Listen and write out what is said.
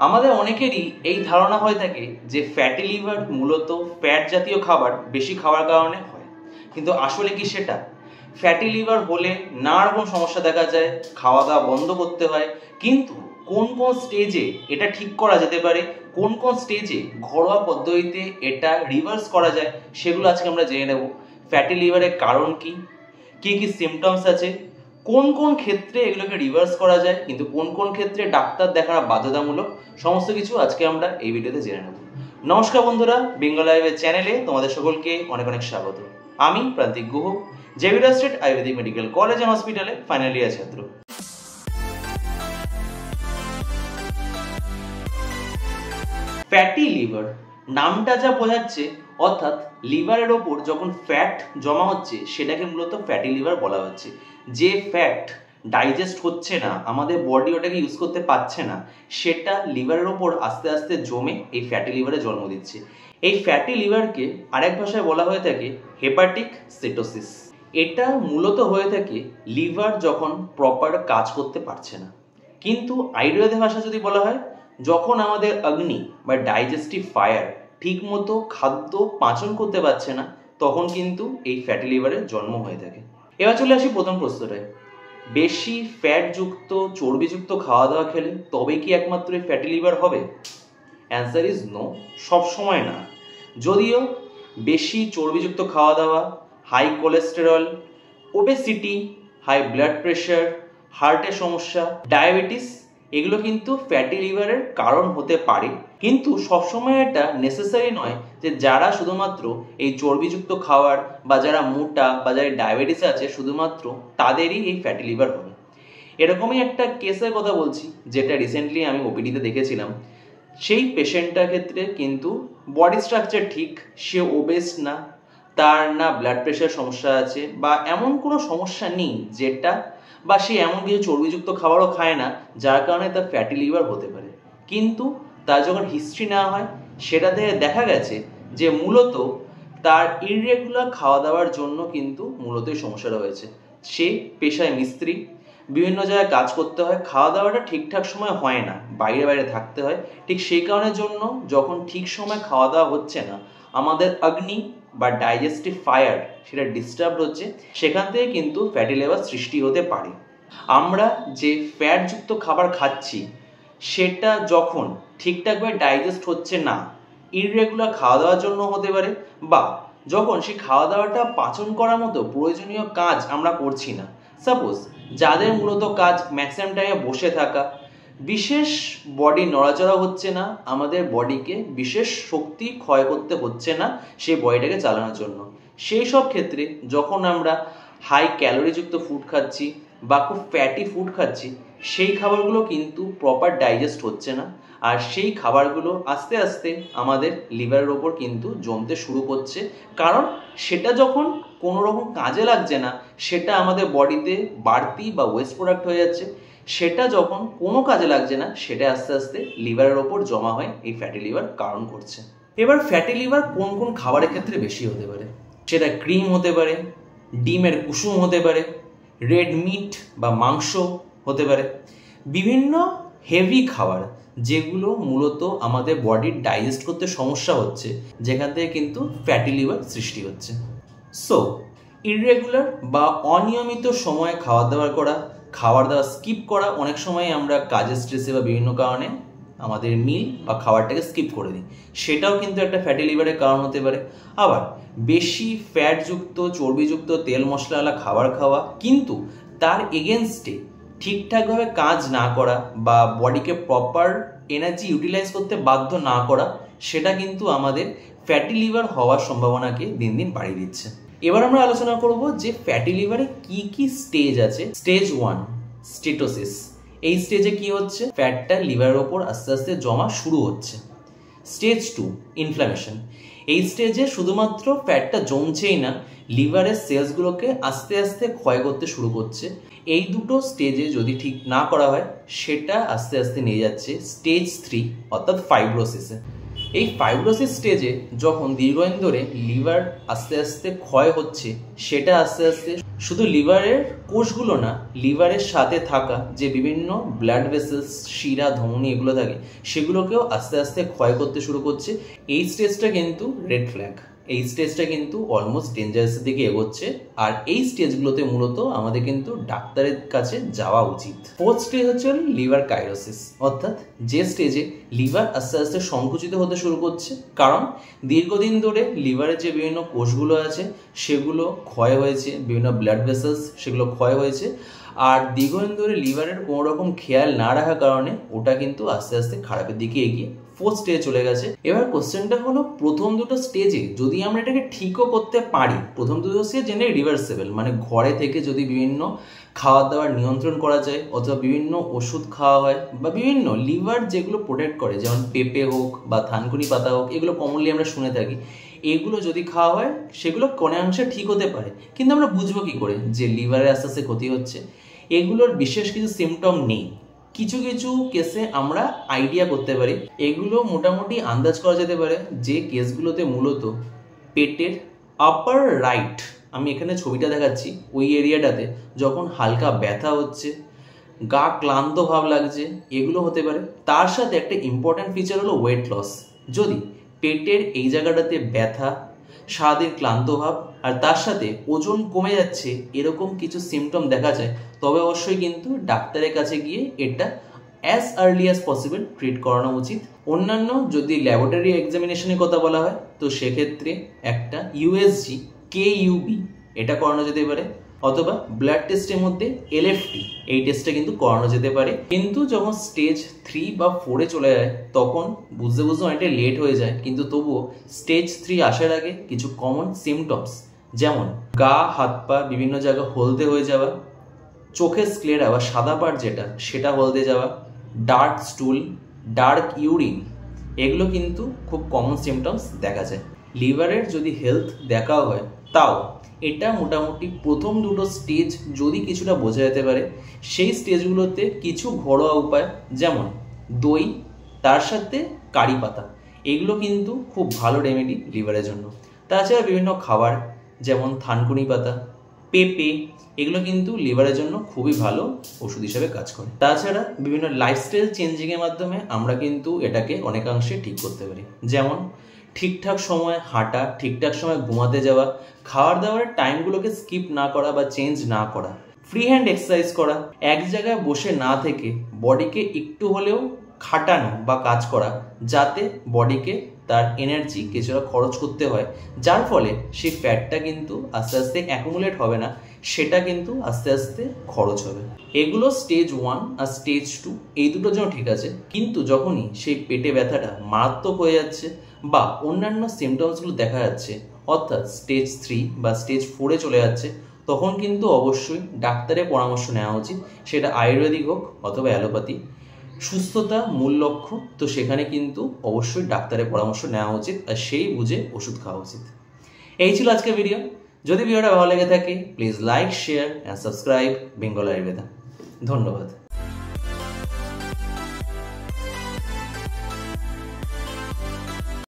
আমাদের অনেকেরই এই ধারণা হয়ে থাকে যে ফ্যাটি লিভার মূলত ফ্যাট জাতীয় খাবার বেশি খাওয়ার কারণে হয়, কিন্তু আসলে কি সেটা? ফ্যাটি লিভার হলে নানা রকম সমস্যা দেখা যায়, খাওয়া দাওয়া বন্ধ করতে হয়, কিন্তু কোন কোন স্টেজে এটা ঠিক করা যেতে পারে, কোন কোন স্টেজে ঘরোয়া পদ্ধতিতে এটা রিভার্স করা যায়, সেগুলো আজকে আমরা জেনে নেব। ফ্যাটি লিভারের কারণ কি, কি কি সিমটমস আছে, কোন কোন ক্ষেত্রে এগুলোকে রিভার্স করা যায়, কিন্তু কোন কোন ক্ষেত্রে ডাক্তার দেখানো বাধ্যতামূলক, সমস্ত কিছু আজকে আমরা এই ভিডিওতে জেনে নেব। নমস্কার বন্ধুরা, বেঙ্গল লাইভের চ্যানেলে তোমাদের সকলকে অনেক অনেক স্বাগত। আমি Prantik Guha, Xavier state Ayurvedic medical college and হসপিটালে ফাইনাল ইয়ার ছাত্র। ফ্যাটি লিভার নামটা যা বোঝাচ্ছে, অর্থাৎ লিভারের ওপর যখন ফ্যাট জমা হচ্ছে সেটাকে মূলত ফ্যাটি লিভার বলা হচ্ছে। যে ফ্যাট ডাইজেস্ট হচ্ছে না, আমাদের বডি ওটাকে ইউজ করতে পারছে না, সেটা লিভারের ওপর আস্তে আস্তে জমে এই ফ্যাটি লিভারে জন্ম দিচ্ছে। এই ফ্যাটি লিভারকে আরেক ভাষায় বলা হয়ে থাকে হেপাটিক সিটোসিস। এটা মূলত হয়ে থাকে লিভার যখন প্রপার কাজ করতে পারছে না। কিন্তু আয়ুর্বেদের ভাষা যদি বলা হয়, যখন আমাদের অগ্নি বা ডাইজেস্টিভ ফায়ার ঠিক মতো খাদ্য পাচন করতে পারছে না, তখন কিন্তু এই ফ্যাটি লিভারের জন্ম হয়ে থাকে। এবার চলে আসি প্রথম প্রশ্নটায়, বেশি ফ্যাটযুক্ত চর্বিযুক্ত খাওয়া দাওয়া খেলে তবে কি একমাত্র এই ফ্যাটি লিভার হবে? অ্যান্সার ইজ নো, সবসময় না। যদিও বেশি চর্বিযুক্ত খাওয়া দাওয়া, high cholesterol, obesity, high blood pressure, হার্টের সমস্যা, ডায়াবেটিস, এগুলো কিন্তু ফ্যাটি লিভারের কারণ হতে পারে, কিন্তু সবসময় এটা নেসেসারি নয় যে যারা শুধুমাত্র এই চর্বিযুক্ত খাবার বা যারা মোটা বা যারা ডায়াবেটিস আছে শুধুমাত্র তাদেরই এই ফ্যাটি লিভার হবে। এরকমই একটা কেসের কথা বলছি, যেটা রিসেন্টলি আমি ওপিডিতে দেখেছিলাম। সেই পেশেন্টটার ক্ষেত্রে কিন্তু বডি স্ট্রাকচার ঠিক, সে ওবেস না, তার না ব্লাড প্রেশার সমস্যা আছে বা এমন কোনো সমস্যা নেই যেটা, বা সে এমন কিছু চর্বিযুক্ত খাবারও খায় না যার কারণে তার ফ্যাটি লিভার হতে পারে। কিন্তু তার যখন হিস্ট্রি নেওয়া হয়, সেটাতে দেখা গেছে যে মূলত তার ইররেগুলার খাওয়া দাওয়ার জন্য কিন্তু মূলত এই সমস্যাটা হয়েছে। সে পেশায় মিস্ত্রি, বিভিন্ন জায়গায় কাজ করতে হয়, খাওয়া দাওয়াটা ঠিকঠাক সময় হয় না, বাইরে বাইরে থাকতে হয়। ঠিক সেই কারণের জন্য যখন ঠিক সময় খাওয়া দাওয়া হচ্ছে না, আমাদের অগ্নি বা ডাইজেস্টিভ ফায়ার সেটা ডিস্টার্ব হচ্ছে, সেখান থেকে কিন্তু ফ্যাটি লিভার সৃষ্টি হতে পারে। আমরা যে ফ্যাটযুক্ত খাবার খাচ্ছি সেটা যখন ঠিকঠাকভাবে ডাইজেস্ট হচ্ছে না, ইররেগুলার খাওয়া দাওয়ার জন্য হতে পারে, বা যখন সেই খাওয়া দাওয়াটা পাচন করার মতো প্রয়োজনীয় কাজ আমরা করছি না। সাপোজ যাদের মূলত কাজ ম্যাক্সিমাম টাইমে বসে থাকা, বিশেষ বডি নড়াচড়া হচ্ছে না, আমাদের বডিকে বিশেষ শক্তি ক্ষয় করতে হচ্ছে না সেই বডিটাকে চালানোর জন্য, সেই সব ক্ষেত্রে যখন আমরা হাই ক্যালোরিযুক্ত ফুড খাচ্ছি বা খুব ফ্যাটি ফুড খাচ্ছি, সেই খাবারগুলো কিন্তু প্রপার ডাইজেস্ট হচ্ছে না, আর সেই খাবারগুলো আস্তে আস্তে আমাদের লিভারের ওপর কিন্তু জমতে শুরু করছে। কারণ সেটা যখন কোনো রকম কাজে লাগছে না, সেটা আমাদের বডিতে বাড়তি বা ওয়েস্ট প্রোডাক্ট হয়ে যাচ্ছে, সেটা যখন কোনো কাজে লাগছে না, সেটা আস্তে আস্তে লিভারের ওপর জমা হয়ে এই ফ্যাটি লিভার কারণ করছে। এবার ফ্যাটি লিভার কোন কোন খাবারের ক্ষেত্রে বেশি হতে পারে? সেটা ক্রিম হতে পারে, ডিমের কুসুম হতে পারে, রেড মিট বা মাংস হতে পারে, বিভিন্ন হেভি খাবার যেগুলো মূলত আমাদের বডির ডাইজেস্ট করতে সমস্যা হচ্ছে, যেখান থেকে কিন্তু ফ্যাটি লিভার সৃষ্টি হচ্ছে। সো ইররেগুলার বা অনিয়মিত সময়ে খাওয়া দাওয়া করা, খাবার দাওয়া স্কিপ করা, অনেক সময় আমরা কাজের স্ট্রেসে বা বিভিন্ন কারণে আমাদের মিল বা খাবারটাকে স্কিপ করে দিই, সেটাও কিন্তু একটা ফ্যাটি লিভারের কারণ হতে পারে। আবার বেশি ফ্যাটযুক্ত চর্বিযুক্ত তেল মশলাওয়ালা খাবার খাওয়া, কিন্তু তার এগেনস্টে ঠিকঠাকভাবে কাজ না করা বা বডিকে প্রপার এনার্জি ইউটিলাইজ করতে বাধ্য না করা, সেটা কিন্তু আমাদের ফ্যাটি লিভার হওয়ার সম্ভাবনাকে দিন দিন বাড়িয়ে দিচ্ছে। এবার আমরা আলোচনা করব যে ফ্যাটি লিভারে কি কি স্টেজ আছে। Stage 1 steatosis. এই স্টেজে কি হচ্ছে? ফ্যাটটা লিভারের ওপর আস্তে আস্তে জমা শুরু হচ্ছে। Stage 2 inflammation. এই স্টেজে শুধুমাত্র ফ্যাটটা জমছেই না, লিভারের সেলসগুলোকে আস্তে আস্তে ক্ষয় করতে শুরু করছে। এই দুটো স্টেজে যদি ঠিক না করা হয়, সেটা আস্তে আস্তে নিয়ে যাচ্ছে স্টেজ 3 অর্থাৎ ফাইব্রোসিসে। এই ফাইব্রোসিস স্টেজে যখন দীর্ঘদিন ধরে লিভার আস্তে আস্তে ক্ষয় হচ্ছে, সেটা আস্তে আস্তে শুধু লিভারের কোষগুলো না, লিভারের সাথে থাকা যে বিভিন্ন ব্লাড ভেসেলস, শিরা, ধমনী এগুলো থাকে, সেগুলোকেও আস্তে আস্তে ক্ষয় করতে শুরু করছে। এই স্টেজটা কিন্তু রেড ফ্ল্যাগ, এই স্টেজটা কিন্তু অলমোস্ট ডেঞ্জারাসের দিকে এগোচ্ছে। আর এই স্টেজগুলোতে মূলত আমাদের কিন্তু ডাক্তারের কাছে যাওয়া উচিত। ফোর্থ স্টেজ হচ্ছে লিভার কাইরোসিস, অর্থাৎ যে স্টেজে লিভার আস্তে আস্তে সংকুচিত হতে শুরু করছে, কারণ দীর্ঘদিন ধরে লিভারের যে বিভিন্ন কোষগুলো আছে সেগুলো ক্ষয় হয়েছে, বিভিন্ন ব্লাড ভেসেলস সেগুলো ক্ষয় হয়েছে, আর দীর্ঘদিন ধরে লিভারের কোনো রকম খেয়াল না রাখার কারণে ওটা কিন্তু আস্তে আস্তে খারাপের দিকে এগিয়ে ফোর্থ স্টেজে চলে গেছে। এবার কোশ্চেনটা হলো, প্রথম দুটো স্টেজে যদি আমরা এটাকে ঠিকও করতে পারি, প্রথম দুটো স্টেজ জেনে রিভার্সেবল, মানে ঘরে থেকে যদি বিভিন্ন খাওয়া দাওয়ার নিয়ন্ত্রণ করা যায়, অথবা বিভিন্ন ওষুধ খাওয়া হয়, বা বিভিন্ন লিভার যেগুলো প্রোটেক্ট করে, যেমন পেঁপে হোক বা থানকুনি পাতা হোক, এগুলো কমনলি আমরা শুনে থাকি, এগুলো যদি খাওয়া হয় সেগুলো অনেকাংশে ঠিক হতে পারে। কিন্তু আমরা বুঝবো কি করে যে লিভারে আস্তে আস্তে ক্ষতি হচ্ছে? এগুলোর বিশেষ কিছু সিমটম নেই, কিছু কিছু কেসে আমরা আইডিয়া করতে পারি। এগুলো মোটামুটি আন্দাজ করা যেতে পারে যে কেসগুলোতে মূলত পেটের আপার রাইট, আমি এখানে ছবিটা দেখাচ্ছি, ওই এরিয়াটাতে যখন হালকা ব্যথা হচ্ছে, গা ক্লান্ত ভাব লাগছে, এগুলো হতে পারে। তার সাথে একটা ইম্পর্ট্যান্ট ফিচার হলো ওয়েট লস। যদি পেটের এই জায়গাটাতে ব্যথা, সারাদিন ক্লান্ত ভাব, আর তার সাথে ওজন কমে যাচ্ছে, এরকম কিছু সিমটম দেখা যায়, তবে অবশ্যই কিন্তু ডাক্তারের কাছে গিয়ে এটা as early as possible treat করানো উচিত। অন্যান্য যদি ল্যাবরেটরি এক্সামিনেশনের কথা বলা হয়, তো সেক্ষেত্রে একটা ইউএসজি, কেইউবি এটা করানো যেতে পারে, অথবা ব্লাড টেস্টের মধ্যে এলএফটি, এই টেস্টটা কিন্তু করানো যেতে পারে। কিন্তু যখন স্টেজ 3 বা 4-এ চলে যায়, তখন বুঝতে অনেকটা লেট হয়ে যায়। কিন্তু তবুও স্টেজ 3 আসার আগে কিছু কমন সিমটমস, যেমন গা, হাত পা বিভিন্ন জায়গা হলদে হয়ে যাওয়া, চোখের স্ক্লেরা বা সাদা পাট যেটা সেটা হলদে যাওয়া, ডার্ক স্টুল, ডার্ক ইউরিন, এগুলো কিন্তু খুব কমন সিমটমস দেখা যায়। লিভারের যদি হেলথ দেখা হয়, তাও এটা মোটামুটি প্রথম দুটো স্টেজ যদি কিছুটা বোঝা যেতে পারে, সেই স্টেজগুলোতে কিছু ঘরোয়া উপায়, যেমন দই, তার সাথে কারি পাতা, এগুলো কিন্তু খুব ভালো রেমেডি লিভারের জন্য। তাছাড়া বিভিন্ন খাবার যেমন থানকুনি পাতা, পেঁপে, এগুলো কিন্তু লিভারের জন্য খুবই ভালো ওষুধ হিসেবে কাজ করে। তাছাড়া বিভিন্ন লাইফস্টাইল চেঞ্জিংয়ের মাধ্যমে আমরা কিন্তু এটাকে অনেকাংশে ঠিক করতে পারি, যেমন ঠিকঠাক সময় হাঁটা, ঠিকঠাক সময় ঘুমাতে যাওয়া, খাওয়ার দাওয়ার টাইমগুলোকে স্কিপ না করা বা চেঞ্জ না করা, ফ্রি হ্যান্ড এক্সারসাইজ করা, এক জায়গায় বসে না থেকে বডিকে একটু হলেও খাটানো বা কাজ করা, যাতে বডিকে তার এনার্জি কিছুটা খরচ করতে হয়, যার ফলে সেই ফ্যাটটা কিন্তু আস্তে আস্তে অ্যাকুমুলেট হবে না, সেটা কিন্তু আস্তে আস্তে খরচ হবে। এগুলো স্টেজ 1 আর স্টেজ 2 এই দুটোর জন্য ঠিক আছে। কিন্তু যখনই সেই পেটে ব্যথাটা মারাত্মক হয়ে যাচ্ছে বা অন্যান্য সিমটমসগুলো দেখা যাচ্ছে, অর্থাৎ স্টেজ 3 বা স্টেজ 4-এ চলে যাচ্ছে, তখন কিন্তু অবশ্যই ডাক্তারের পরামর্শ নেওয়া উচিত, সেটা আয়ুর্বেদিক হোক অথবা অ্যালোপ্যাথি। সুস্থতা মূল লক্ষ্য, তো সেখানে কিন্তু অবশ্যই ডাক্তারের পরামর্শ নেওয়া উচিত, আর সেই বুঝে ওষুধ খাওয়া উচিত। এই ছিল আজকের ভিডিও। যদি ভিডিওটা ভালো লেগে থাকে, please like, share and subscribe Bengal Ayurveda. ধন্যবাদ।